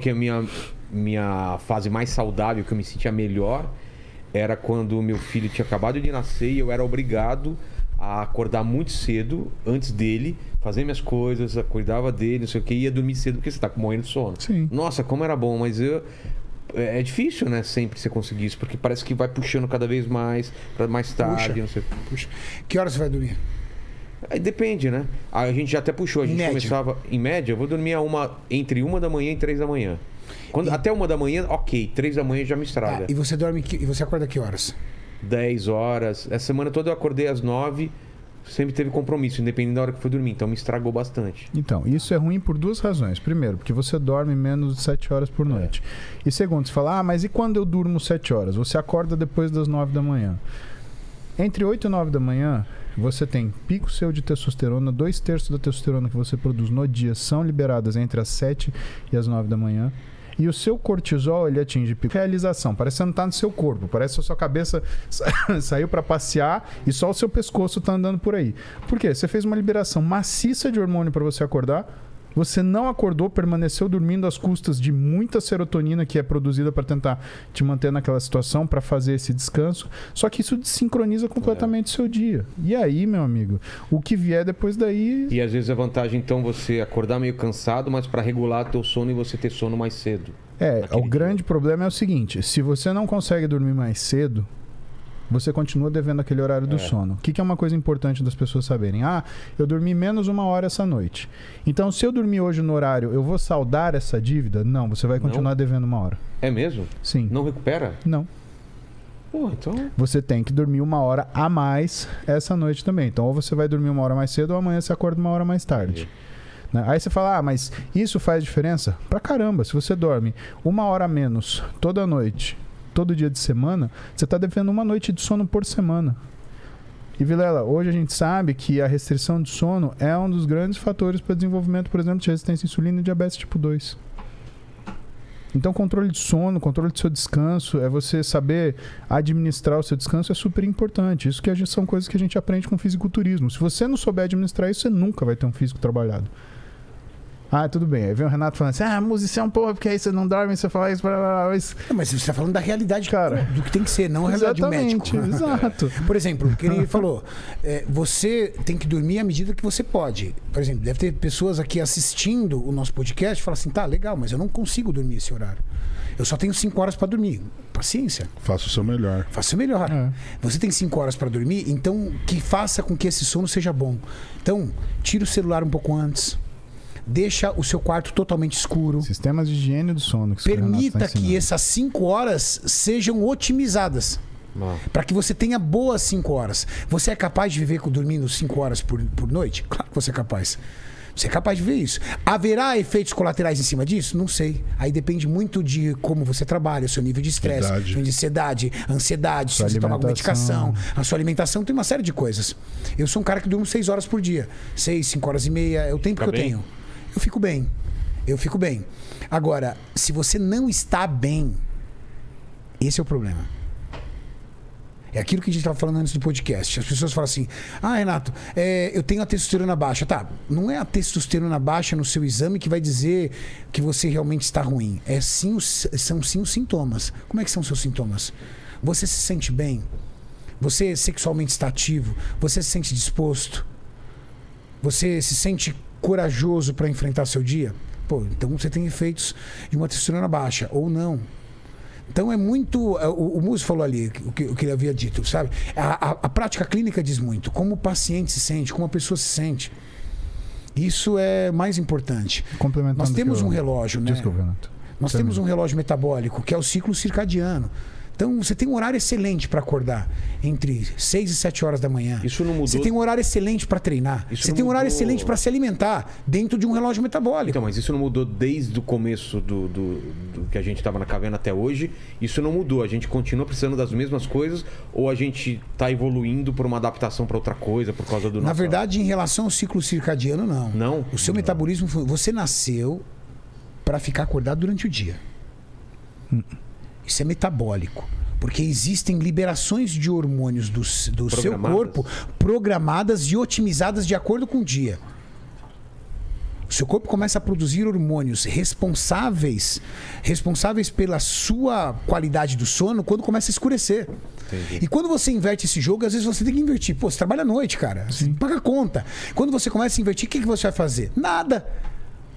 que a minha fase mais saudável, que eu me sentia melhor, era quando o meu filho tinha acabado de nascer e eu era obrigado a acordar muito cedo, antes dele, fazer minhas coisas, cuidava dele, não sei o que, ia dormir cedo porque você tá morrendo de sono. Sim. Nossa, como era bom, mas é difícil, né, sempre você conseguir isso, porque parece que vai puxando cada vez mais, para mais tarde, não sei. Puxa. Que horas você vai dormir? Aí depende, né? A gente já até puxou, a gente começava, em média, eu vou dormir entre 1 da manhã e 3 da manhã. Até 1 da manhã, ok, 3 da manhã já me estraga. E você dorme e você acorda que horas? 10 horas. Essa semana toda eu acordei às 9, sempre teve compromisso, independente da hora que foi dormir, então me estragou bastante. Então, isso é ruim por 2 razões. Primeiro, porque você dorme menos de 7 horas por noite. E segundo, você fala, mas e quando eu durmo 7 horas? Você acorda depois das 9 da manhã. Entre 8 e 9 da manhã, você tem pico seu de testosterona, 2/3 da testosterona que você produz no dia são liberadas entre as 7 e as 9 da manhã. E o seu cortisol, ele atinge pico de realização. Parece que você não está no seu corpo. Parece que a sua cabeça saiu para passear e só o seu pescoço está andando por aí. Por quê? Você fez uma liberação maciça de hormônio para você acordar. Você não acordou, permaneceu dormindo às custas de muita serotonina que é produzida para tentar te manter naquela situação, para fazer esse descanso. Só que isso desincroniza completamente o seu dia. E aí, meu amigo, o que vier depois daí... E às vezes a vantagem, então, você acordar meio cansado, mas para regular teu sono e você ter sono mais cedo. O grande problema é o seguinte, se você não consegue dormir mais cedo, você continua devendo aquele horário do sono. O que é uma coisa importante das pessoas saberem? Eu dormi menos 1 hora essa noite. Então, se eu dormir hoje no horário, eu vou saldar essa dívida? Não, você vai continuar devendo 1 hora. É mesmo? Sim. Não recupera? Não. Pô, então... Você tem que dormir 1 hora a mais essa noite também. Então, ou você vai dormir 1 hora mais cedo ou amanhã você acorda 1 hora mais tarde. Aí você fala, mas isso faz diferença? Pra caramba, se você dorme 1 hora a menos toda noite, todo dia de semana, você está devendo 1 noite de sono por semana. E Vilela, hoje a gente sabe que a restrição de sono é um dos grandes fatores para o desenvolvimento, por exemplo, de resistência à insulina e diabetes tipo 2. Então, controle de sono, controle do seu descanso, é você saber administrar o seu descanso, é super importante. Isso são coisas que a gente aprende com fisiculturismo. Se você não souber administrar isso, você nunca vai ter um físico trabalhado. Tudo bem. Aí vem o Renato falando assim, musicão, porra, porque aí você não dorme, você fala isso, mas você está falando da realidade, cara, do que tem que ser, não a realidade de um médico. Exato. Por exemplo, que ele falou, você tem que dormir à medida que você pode. Por exemplo, deve ter pessoas aqui assistindo o nosso podcast e falam assim, tá, legal, mas eu não consigo dormir esse horário. Eu só tenho 5 horas para dormir. Paciência. Faça o seu melhor. Faça o melhor. Você tem 5 horas para dormir, então que faça com que esse sono seja bom. Então, tira o celular um pouco antes. Deixa o seu quarto totalmente escuro. Sistemas de higiene do sono. Permita que essas 5 horas sejam otimizadas. Para que você tenha boas 5 horas. Você é capaz de viver dormindo 5 horas por noite? Claro que você é capaz. Você é capaz de ver isso. Haverá efeitos colaterais em cima disso? Não sei. Aí depende muito de como você trabalha, o seu nível de estresse, nível de ansiedade, se você toma alguma medicação, a sua alimentação, tem uma série de coisas. Eu sou um cara que durmo 6 horas por dia. 6, 5 horas e meia, é o tempo que eu tenho. Eu fico bem. Agora, se você não está bem, esse é o problema. É aquilo que a gente estava falando antes do podcast. As pessoas falam assim, Renato, eu tenho a testosterona baixa. Tá, não é a testosterona baixa no seu exame que vai dizer que você realmente está ruim. São sim os sintomas. Como é que são os seus sintomas? Você se sente bem? Você sexualmente está ativo? Você se sente disposto? Você se sente corajoso para enfrentar seu dia? Então você tem efeitos de uma testosterona baixa, ou não. Então é muito... O Musso falou ali o que ele havia dito, sabe? A prática clínica diz muito. Como o paciente se sente, como a pessoa se sente. Isso é mais importante. Nós temos um relógio, né? Desculpa, Renato. Nós temos um relógio metabólico, que é o ciclo circadiano. Então, você tem um horário excelente para acordar, entre 6 e 7 horas da manhã. Isso não mudou. Você tem um horário excelente para treinar. Você tem um horário excelente para se alimentar dentro de um relógio metabólico. Então, mas isso não mudou desde o começo do que a gente estava na caverna até hoje. Isso não mudou. A gente continua precisando das mesmas coisas ou a gente está evoluindo por uma adaptação para outra coisa por causa do nosso... Na verdade, em relação ao ciclo circadiano, não. Não? O seu metabolismo... Você nasceu para ficar acordado durante o dia. Isso é metabólico. Porque existem liberações de hormônios do seu corpo programadas e otimizadas de acordo com o dia. seu corpo começa a produzir hormônios responsáveis pela sua qualidade do sono quando começa a escurecer. Entendi. E quando você inverte esse jogo, às vezes você tem que invertir. Pô, você trabalha à noite, cara. Você paga a conta. Quando você começa a invertir, o que você vai fazer? Nada.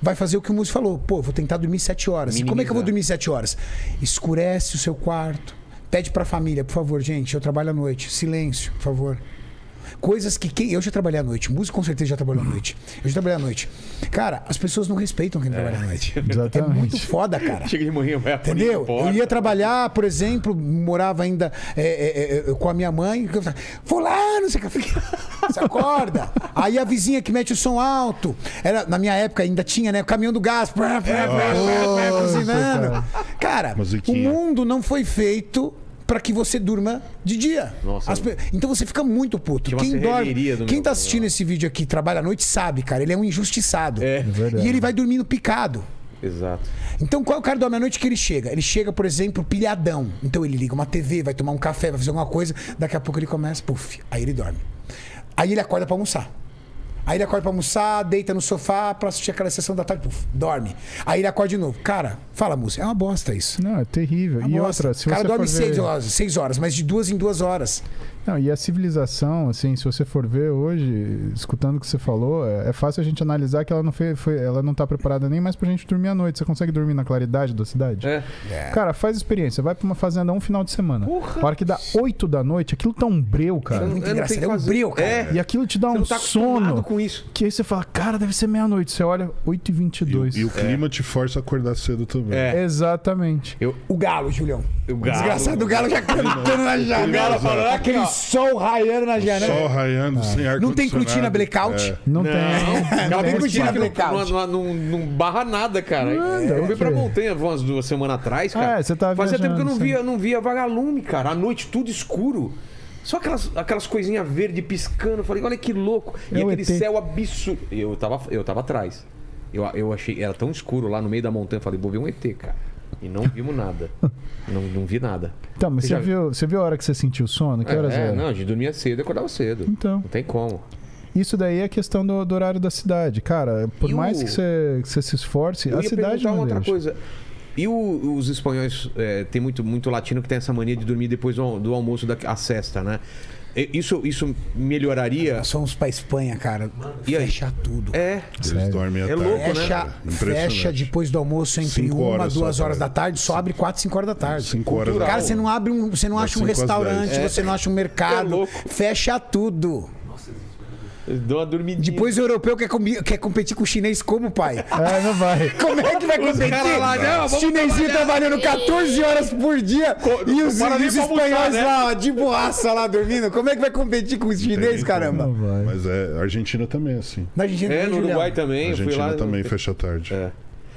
Vai fazer o que o Muzi falou. Pô, vou tentar dormir 7 horas. E como é que eu vou dormir 7 horas? Escurece o seu quarto. Pede pra família, por favor, gente, eu trabalho à noite. Silêncio, por favor. Coisas que eu já trabalhei à noite. Músico com certeza já trabalhou à noite. Eu já trabalhei à noite. Cara, as pessoas não respeitam quem trabalha à noite. Exatamente. É muito foda, cara. Chega de manhã, vai entendeu? Eu ia trabalhar, por exemplo, morava ainda com a minha mãe. Fulano, você acorda. Aí a vizinha que mete o som alto. Na minha época ainda tinha, né? O caminhão do gás. Buzinando. Cara, o mundo não foi feito para que você durma de dia. Então você fica muito puto. Quem tá assistindo esse vídeo aqui, trabalha à noite, sabe, cara. Ele é um injustiçado. E ele vai dormindo picado. Exato. Então qual é o cara dorme à noite que ele chega? Ele chega, por exemplo, pilhadão. Então ele liga uma TV, vai tomar um café, vai fazer alguma coisa. Daqui a pouco ele começa, puf, aí ele dorme. Aí ele acorda para almoçar. Aí ele acorda pra almoçar, deita no sofá pra assistir aquela sessão da tarde, puf, dorme. Aí ele acorda de novo. Cara, fala, música, é uma bosta isso. Não, é terrível. E outra, se o cara você dorme for 6 horas, mas de 2 em 2 horas. Não, e a civilização, assim, se você for ver hoje, escutando o que você falou, é fácil a gente analisar que ela não tá preparada nem mais pra gente dormir à noite. Você consegue dormir na claridade da cidade? Cara, faz experiência. Vai pra uma fazenda um final de semana. A hora que dá 8 da noite, aquilo tá um breu, cara. É muito engraçado. É um breu, cara. E aquilo te dá um sono. Com isso. Que aí você fala, cara, deve ser meia-noite. Você olha, 8h22. E o clima te força a acordar cedo também. Exatamente. O galo, Julião. O galo. Desgraçado, o galo já cantando na janela. O galo falando aquele sol raiando na janela. Sol raiando, sem ar-condicionado. Não tem cortina blackout? Não tem. Não tem cortina blackout. Não barra nada, cara. Eu fui pra montanha umas 2 semanas atrás, cara. Você tava Fazia tempo que eu viajando, não via vagalume, cara. À noite tudo escuro. Só aquelas coisinhas verdes piscando. Eu falei, olha que louco. E aquele céu absurdo. Eu tava atrás. Eu achei, era tão escuro lá no meio da montanha. Eu falei, vou ver um ET, cara. E não vimos nada. Não vi nada. Então, mas você viu a hora que você sentiu sono? Que horas era? Não, a gente dormia cedo e acordava cedo. Então. Não tem como. Isso daí é questão do horário da cidade. Cara, por mais que você se esforce, a cidade não outra deixa. coisa. E os espanhóis, tem muito latino que tem essa mania de dormir depois do almoço, a sesta, né? Isso melhoraria. Nós fomos pra Espanha, cara. Fecha tudo. Eles dormem à tarde. Louco, fecha depois do almoço entre 1 a 2 horas da tarde, só abre 4, 5 horas da tarde. 5 horas. Cara, você não abre você não acha um restaurante, você não acha um mercado. Fecha tudo. Dou uma dormidinha. Depois o europeu quer competir com o chinês como, pai? Não vai. Como é que vai competir? Os chinesinhos trabalhando 14 horas por dia e os espanhóis lá, de boaça lá, dormindo. Como é que vai competir com os chineses, caramba? Não vai. Mas a Argentina também é assim. Na Argentina, no Uruguai também. A Argentina também fecha à tarde.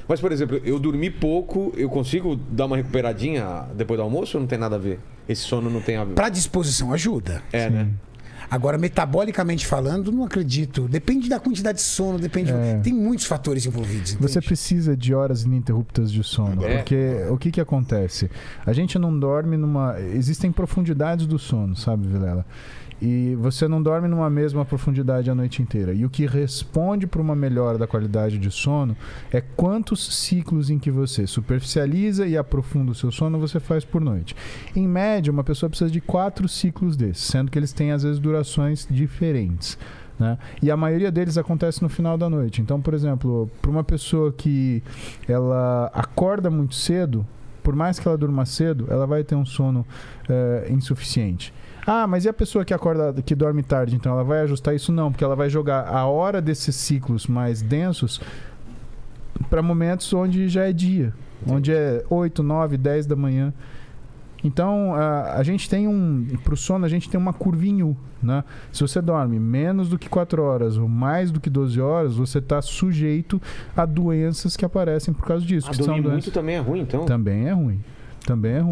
Mas, por exemplo, eu dormi pouco, eu consigo dar uma recuperadinha depois do almoço ou não tem nada a ver? Esse sono não tem a ver? Pra disposição ajuda. Né? Agora, metabolicamente falando, não acredito. Depende da quantidade de sono, depende. Tem muitos fatores envolvidos. Entende? Você precisa de horas ininterruptas de sono. Porque o que acontece? A gente não dorme numa. Existem profundidades do sono, sabe, Vilela? E você não dorme numa mesma profundidade a noite inteira. E o que responde para uma melhora da qualidade de sono é quantos ciclos em que você superficializa e aprofunda o seu sono você faz por noite. Em média, uma pessoa precisa de 4 ciclos desses, sendo que eles têm, às vezes, durações diferentes. Né? E a maioria deles acontece no final da noite. Então, por exemplo, para uma pessoa que ela acorda muito cedo, por mais que ela durma cedo, ela vai ter um sono insuficiente. Mas e a pessoa que dorme tarde, então ela vai ajustar isso? Não, porque ela vai jogar a hora desses ciclos mais densos para momentos onde já é dia, onde é 8, 9, 10 da manhã. Então, a gente tem pro sono, a gente tem uma curvinha U, né? Se você dorme menos do que 4 horas ou mais do que 12 horas, você está sujeito a doenças que aparecem por causa disso. Dormir muito também é ruim, então? Também é ruim.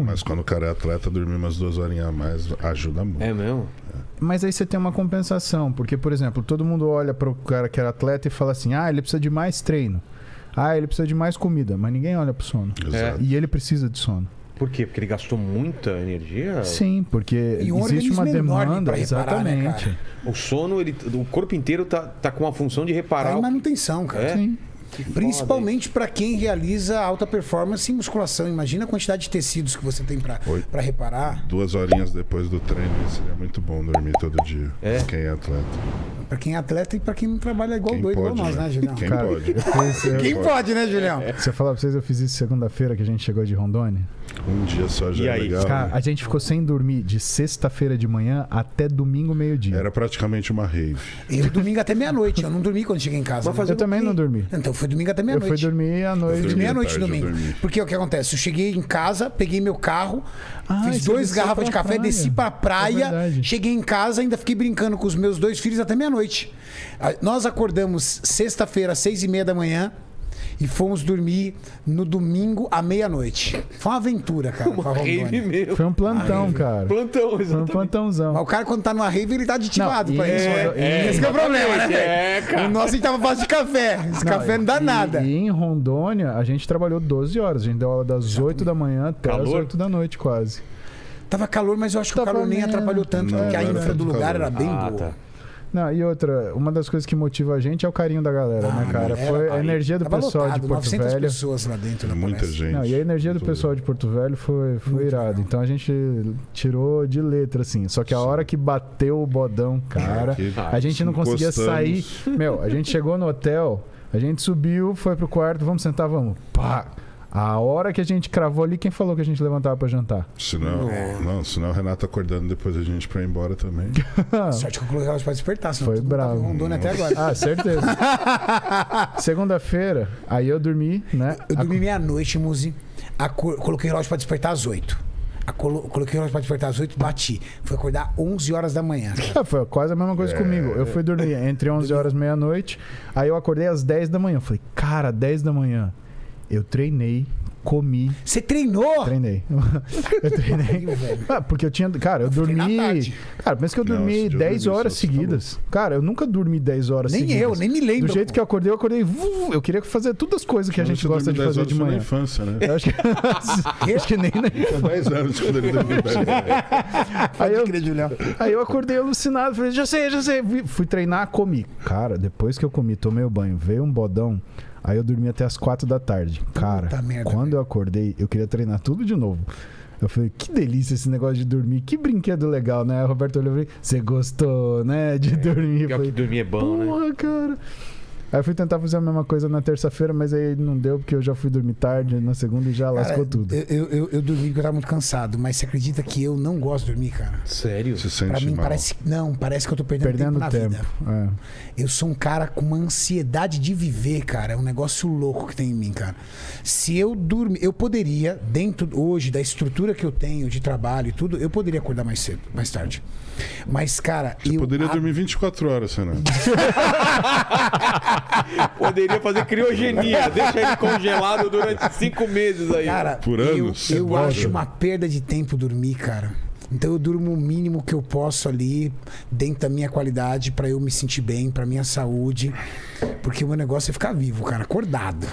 Mas quando o cara é atleta, dormir umas 2 horinhas a mais ajuda muito. É mesmo? Mas aí você tem uma compensação, porque, por exemplo, todo mundo olha para o cara que era atleta e fala assim, ele precisa de mais treino. Ele precisa de mais comida, mas ninguém olha pro sono. E ele precisa de sono. Por quê? Porque ele gastou muita energia? Sim, porque existe uma demanda. Exatamente. Né, o sono, o corpo inteiro tá com a função de reparar. Tá em manutenção, cara. Sim. Principalmente para quem realiza alta performance em musculação. Imagina a quantidade de tecidos que você tem para reparar. 2 horinhas depois do treino, seria muito bom dormir todo dia. Quem é atleta. Para quem é atleta e para quem não trabalha igual Quem doido, pode, igual nós, né, Julião? Quem Cara, pode. Quem pode, né, Julião? Se eu falar pra vocês, eu fiz isso segunda-feira que a gente chegou de Rondônia. Um dia só já E é aí? legal. Cara, né? a gente ficou sem dormir de sexta-feira de manhã até domingo meio-dia. Era praticamente uma rave. Eu domingo até meia-noite. Eu não dormi quando cheguei em casa. Mas fazer Eu também não dormi. Então foi domingo até Eu fui meia-noite. dormir à noite. De dormi meia-noite tarde, domingo. eu dormi. Porque o que acontece? Eu cheguei em casa, peguei meu carro, Ah, fiz você 2 desceu garrafas de pra café, praia. desci pra É praia, verdade. cheguei em casa, ainda fiquei brincando com os meus 2 filhos até meia-noite. Nós acordamos sexta-feira, às 6h30 da manhã. E fomos dormir no domingo à meia-noite. Foi uma aventura, cara. pra Rave Rondônia. mesmo. Foi um plantão, cara. Plantão, Foi um exatamente. plantãozão. Mas o cara, quando tá numa rave, ele tá aditivado Não, pra e- isso. é, Esse que é o problema, né, velho? É, cara. O nosso a gente tava fácil de café. Esse café não dá nada. E em Rondônia, a gente trabalhou 12 horas. A gente deu aula das 8 da manhã até as Calor? 8 da noite, quase. Tava calor, mas eu acho que o Tava calor nem menos. atrapalhou tanto, Não, porque a não era infra do tanto lugar calor. era bem Ah, boa. tá. Não, e outra, uma das coisas que motiva a gente é o carinho da galera, né, cara? era, Foi a cara. energia do Tava pessoal lotado, de Porto 900 Velho. pessoas lá dentro da Muita palestra. gente. Não, e a energia do Muito pessoal de Porto Velho foi irado. legal. Então a gente tirou de letra, assim. Só que a hora que bateu o bodão, cara, Que a gente não conseguia encostamos. sair. Meu, a gente chegou no hotel, a gente subiu, foi pro quarto, vamos sentar, vamos. Pá! A hora que a gente cravou ali, quem falou que a gente levantava pra jantar? Senão o Renato acordando depois a gente pra ir embora também. Sorte que eu coloquei elas pra despertar, senão Foi todo mundo tava bravo. em Rondônia até agora. Ah, certeza. Segunda-feira, aí eu dormi, né? Eu dormi meia-noite, Muzi. Coloquei o relógio pra despertar às 8. Coloquei o relógio pra despertar às 8, bati. Fui acordar 11 horas da manhã. Foi quase a mesma coisa comigo. Eu fui dormir entre 11 horas e meia-noite. Aí eu acordei às 10 da manhã. Falei, cara, 10 da manhã. Eu treinei, comi. Você treinou? Treinei. Eu treinei. Ah, porque eu tinha. Cara, eu fiquei na dormi. tarde. Cara, pensa que eu Não, dormi esse dia eu 10 dormi horas só, você tá seguidas. Cara, eu nunca dormi 10 horas Nem seguidas. eu, nem me lembro. Do jeito pô. que eu acordei. Eu queria fazer todas as coisas que a Mas gente você gosta de dormiu 10 fazer de horas foi manhã. na infância, né? Eu acho que nem na Tinha 10 anos quando ele dormiu 10 horas. Aí eu, crer, Julião. aí eu acordei alucinado, falei, já sei. Fui treinar, comi. Cara, depois que eu comi, tomei o banho, veio um bodão, aí eu dormi até as 4 da tarde. Cara, Puta merda, quando velho. eu acordei, eu queria treinar tudo de novo. Eu falei, que delícia esse negócio de dormir, que brinquedo legal, né? Aí o Roberto olhou e falou, você gostou, né, de dormir? Eu Pior falei, que dormir é bom, né? porra, cara. Aí eu fui tentar fazer a mesma coisa na terça-feira, mas aí não deu, porque eu já fui dormir tarde, na segunda e já lascou Cara, tudo. Eu dormi porque eu tava muito cansado, mas você acredita que eu não gosto de dormir, cara? Sério? Se Pra sente mim mal. parece que eu tô perdendo tempo na vida. É. Eu sou um cara com uma ansiedade de viver, cara. É um negócio louco que tem em mim, cara. Se eu dormir, eu poderia, dentro hoje da estrutura que eu tenho de trabalho e tudo, eu poderia acordar mais cedo, mais tarde. Mas, cara, Você poderia dormir 24 horas, Renato. Poderia fazer criogenia. Deixa ele congelado durante 5 meses aí. Cara, Por anos? eu Você acho pode? uma perda de tempo dormir, cara. Então eu durmo o mínimo que eu posso ali, dentro da minha qualidade, pra eu me sentir bem, pra minha saúde. Porque o meu negócio é ficar vivo, cara, acordado.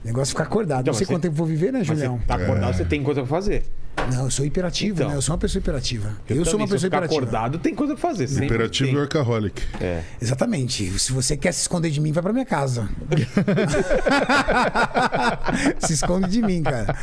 O negócio é ficar acordado. Então, não sei você- quanto tempo eu vou viver, né, Mas Julião? você tá acordado, você tem coisa pra fazer. Não, eu sou hiperativo, Então. né? Eu sou uma pessoa hiperativa. Eu sou também, uma se eu pessoa ficar hiperativa. acordado, tem coisa pra fazer. sempre Imperativo e tem. workaholic. É. Exatamente. Se você quer se esconder de mim, vai pra minha casa. Se esconde de mim, cara.